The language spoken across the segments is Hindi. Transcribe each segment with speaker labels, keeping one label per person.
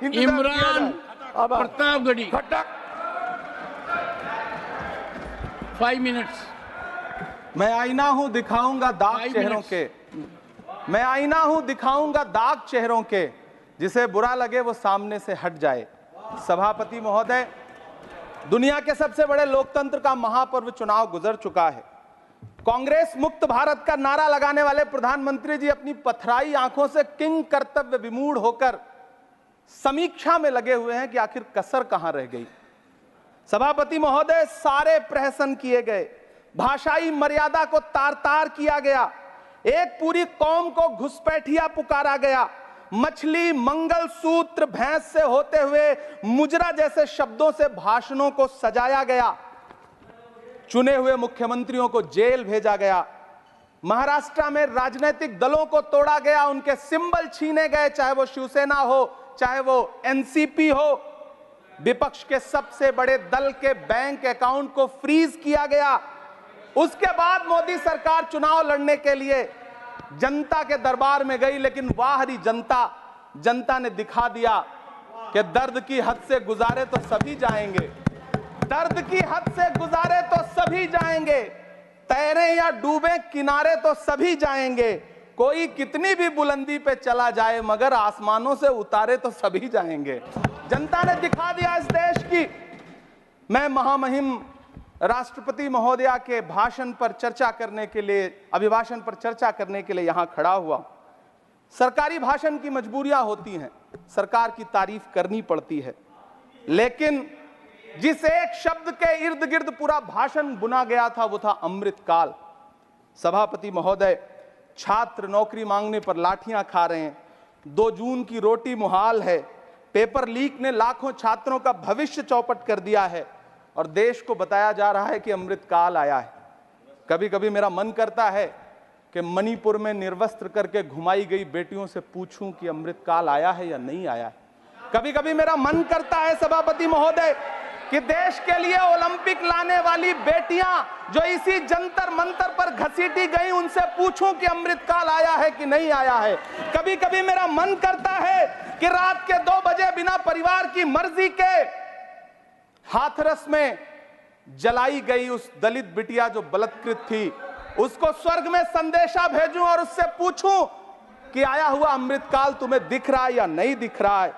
Speaker 1: इमरान प्रतापगढ़ी 5 मिनट्स।
Speaker 2: मैं आईना हूं दिखाऊंगा दाग चेहरों के, मैं आईना हूं दिखाऊंगा दाग चेहरों के, जिसे बुरा लगे वो सामने से हट जाए। सभापति महोदय, दुनिया के सबसे बड़े लोकतंत्र का महापर्व चुनाव गुजर चुका है। कांग्रेस मुक्त भारत का नारा लगाने वाले प्रधानमंत्री जी अपनी पथराई आंखों से किंग कर्तव्य विमूढ़ होकर समीक्षा में लगे हुए हैं कि आखिर कसर कहां रह गई। सभापति महोदय, सारे प्रहसन किए गए, भाषाई मर्यादा को तार तार किया गया, एक पूरी कौम को घुसपैठिया पुकारा गया, मछली मंगल सूत्र भैंस से होते हुए मुजरा जैसे शब्दों से भाषणों को सजाया गया, चुने हुए मुख्यमंत्रियों को जेल भेजा गया, महाराष्ट्र में राजनीतिक दलों को तोड़ा गया, उनके सिंबल छीने गए, चाहे वो शिवसेना हो चाहे वो एनसीपी हो, विपक्ष के सबसे बड़े दल के बैंक अकाउंट को फ्रीज किया गया। उसके बाद मोदी सरकार चुनाव लड़ने के लिए जनता के दरबार में गई, लेकिन वाहरी जनता ने दिखा दिया कि दर्द की हद से गुजारे तो सभी जाएंगे, दर्द की हद से गुजारे तो सभी जाएंगे, तैरे या डूबे किनारे तो सभी जाएंगे, कोई कितनी भी बुलंदी पे चला जाए मगर आसमानों से उतारे तो सभी जाएंगे। जनता ने दिखा दिया इस देश की। मैं महामहिम राष्ट्रपति महोदया के भाषण पर चर्चा करने के लिए, अभिभाषण पर चर्चा करने के लिए यहां खड़ा हुआ। सरकारी भाषण की मजबूरियां होती हैं, सरकार की तारीफ करनी पड़ती है, लेकिन जिस एक शब्द के इर्द गिर्द पूरा भाषण बुना गया था वो था अमृतकाल। सभापति महोदय, छात्र नौकरी मांगने पर लाठियां खा रहे हैं, 2 जून की रोटी मुहाल है, पेपर लीक ने लाखों छात्रों का भविष्य चौपट कर दिया है और देश को बताया जा रहा है कि अमृतकाल आया है। कभी कभी मेरा मन करता है कि मणिपुर में निर्वस्त्र करके घुमाई गई बेटियों से पूछूं कि अमृतकाल आया है या नहीं आया है। कभी कभी मेरा मन करता है सभापति महोदय कि देश के लिए ओलंपिक लाने वाली बेटियां जो इसी जंतर मंतर पर घसीटी गई, उनसे पूछूं कि अमृतकाल आया है कि नहीं आया है। कभी कभी मेरा मन करता है कि रात के 2 बजे बिना परिवार की मर्जी के हाथरस में जलाई गई उस दलित बिटिया जो बलात्कृत थी, उसको स्वर्ग में संदेशा भेजूं और उससे पूछूं कि आया हुआ अमृतकाल तुम्हें दिख रहा है या नहीं दिख रहा है।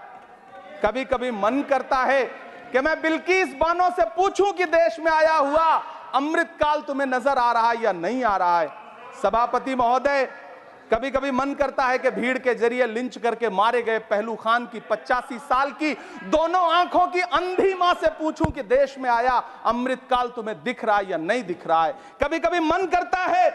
Speaker 2: कभी कभी मन करता है कि मैं बिल्किस बानो से पूछूं कि देश में आया हुआ अमृतकाल तुम्हें नजर आ रहा है या नहीं आ रहा है। सभापति महोदय, कभी कभी मन करता है कि भीड़ के जरिए लिंच करके मारे गए पहलू खान की 85 साल की दोनों आंखों की अंधी मां से पूछूं कि देश में आया अमृतकाल तुम्हें दिख रहा है या नहीं दिख रहा है। कभी कभी मन करता है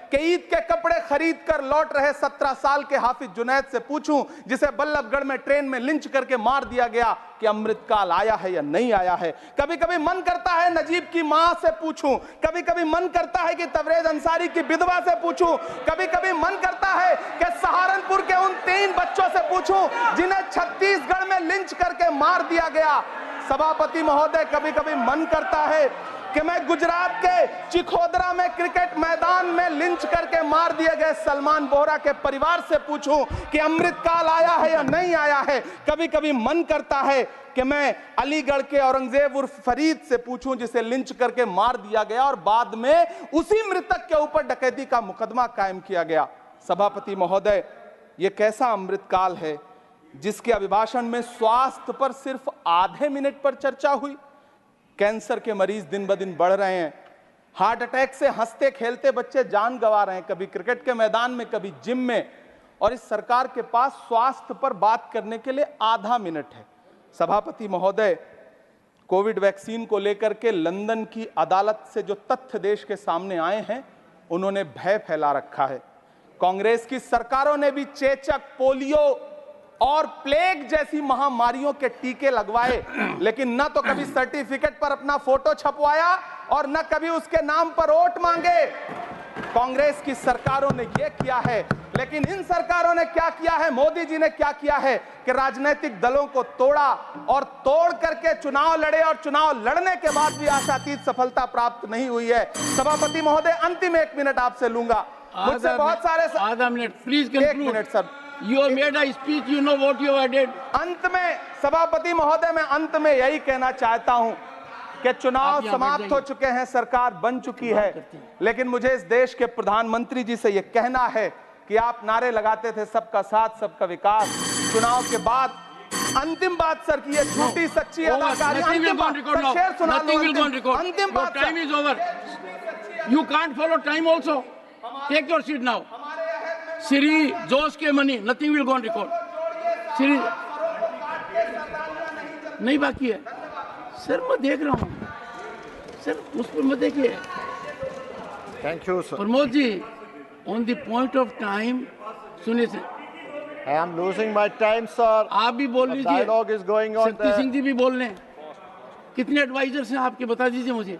Speaker 2: कि ईद के कपड़े खरीद कर लौट रहे 17 साल के हाफिज जुनैद से पूछूं, जिसे बल्लभगढ़ में ट्रेन में लिंच करके मार दिया गया, कि अमृतकाल आया है या नहीं आया है। कभी कभी मन करता है नजीब की मां से पूछूं, कभी कभी मन करता है कि तबरेज अंसारी की विधवा से पूछूं, कभी कभी मन करता है कि सहारनपुर के उन 3 बच्चों से पूछूं जिन्हें छत्तीसगढ़ में लिंच करके मार दिया गया। सभापति महोदय, कभी कभी मन करता है कि मैं गुजरात के चिखोदरा में क्रिकेट मैदान में लिंच करके मार दिए गए सलमान बोहरा के परिवार से पूछूं कि अमृतकाल आया है या नहीं आया है। कभी कभी मन करता है कि मैं अलीगढ़ के औरंगजेब उर्फ फरीद से पूछूं, जिसे लिंच करके मार दिया गया और बाद में उसी मृतक के ऊपर डकैती का मुकदमा कायम किया गया। सभापति महोदय, यह कैसा अमृतकाल है जिसके अभिभाषण में स्वास्थ्य पर सिर्फ आधे मिनट पर चर्चा हुई। कैंसर के मरीज दिन ब दिन बढ़ रहे हैं, हार्ट अटैक से हंसते खेलते बच्चे जान गंवा रहे हैं, कभी क्रिकेट के मैदान में कभी जिम में, और इस सरकार के पास स्वास्थ्य पर बात करने के लिए आधा मिनट है। सभापति महोदय, कोविड वैक्सीन को लेकर के लंदन की अदालत से जो तथ्य देश के सामने आए हैं, उन्होंने भय फैला रखा है। कांग्रेस की सरकारों ने भी चेचक, पोलियो और प्लेग जैसी महामारियों के टीके लगवाए, लेकिन न तो कभी सर्टिफिकेट पर अपना फोटो छपवाया और न कभी उसके नाम पर वोट मांगे। कांग्रेस की सरकारों ने यह किया है, लेकिन इन सरकारों ने क्या किया है, मोदी जी ने क्या किया है कि राजनीतिक दलों को तोड़ा और तोड़ करके चुनाव लड़े, और चुनाव लड़ने के बाद भी आशातीत सफलता प्राप्त नहीं हुई है। सभापति महोदय, अंतिम 1 मिनट आपसे लूंगा, मुझसे बहुत सारे।
Speaker 1: आधा minute please.
Speaker 2: 1 minute sir.
Speaker 1: You have made a speech, you know what you have added.
Speaker 2: अंत में सभापति महोदय, मैं अंत में यही कहना चाहता हूं कि चुनाव
Speaker 1: आप यहाँ बैठ
Speaker 2: समाप्त हो
Speaker 1: जाइए।
Speaker 2: चुके हैं, सरकार बन चुकी है, लेकिन मुझे इस देश के प्रधानमंत्री जी से यह कहना है कि आप नारे लगाते थे सबका साथ सबका विकास। चुनाव के बाद अंतिम बात सर की, ये झूठी सच्ची अदाकारी।
Speaker 1: Nothing will
Speaker 2: अंतिम
Speaker 1: go on
Speaker 2: बात
Speaker 1: record
Speaker 2: सर,
Speaker 1: now.
Speaker 2: शेर सुना
Speaker 1: Nothing
Speaker 2: low,
Speaker 1: will go on record.
Speaker 2: अंतिम
Speaker 1: Your
Speaker 2: बात
Speaker 1: time
Speaker 2: sir.
Speaker 1: is over. You can't follow time also. Take your seat now. Siri, Josh के money, nothing will go on record. Siri, नहीं बाकी है सर, मैं देख रहा हूँ सर, उस पर मत देखिए।
Speaker 3: Thank you, sir.
Speaker 1: Pramod ji, on the point of time, सुनिए sir,
Speaker 3: I am losing my time, sir.
Speaker 1: आप भी बोल
Speaker 3: The
Speaker 1: लीजिए,
Speaker 3: dialogue is going on
Speaker 1: शक्ति
Speaker 3: there.
Speaker 1: सिंह जी भी बोल लें। कितने एडवाइजर्स हैं आपके, बता दीजिए मुझे।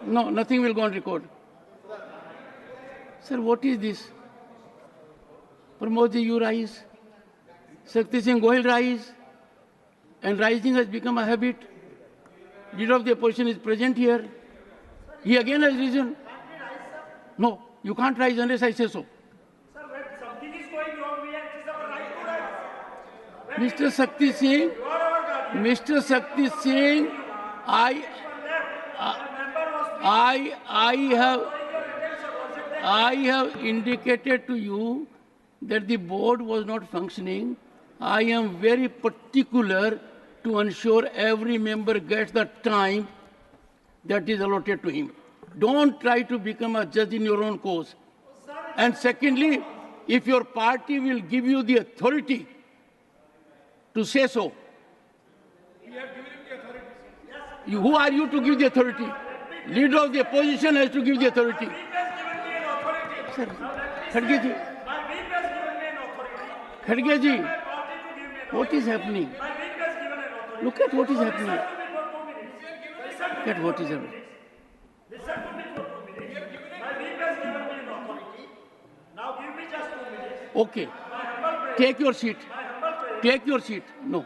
Speaker 1: No, nothing will go on record. Sir, what is this? Pramod ji, you rise. Shakti Singh Gohil rise. And rising has become a habit. Leader of the opposition is present here. He again has risen. No, you can't rise unless I say so.
Speaker 4: Sir, when something is going wrong, it is our right to rise.
Speaker 1: Mr. Shakti Singh,
Speaker 4: You are our guardian.
Speaker 1: Mr. Shakti Singh, I have indicated to you that the board was not functioning. I am very particular to ensure every member gets the time that is allotted to him. Don't try to become a judge in your own cause. And secondly, if your party will give you the authority to say so, who are you to give the authority? Leader of the opposition has to give the authority. Sir, Khadge ji,
Speaker 4: My whip has given me an authority.
Speaker 1: Khadge ji,
Speaker 4: My party to give me an
Speaker 1: what is happening?
Speaker 4: My whip has given an authority.
Speaker 1: Look at what is happening.
Speaker 4: Listen to me for 2 minutes.
Speaker 1: Look at what is happening.
Speaker 4: Listen to me for 2 minutes. My whip has given me an authority. Now give me just 2 minutes.
Speaker 1: Okay. Take your seat. Take your seat. No.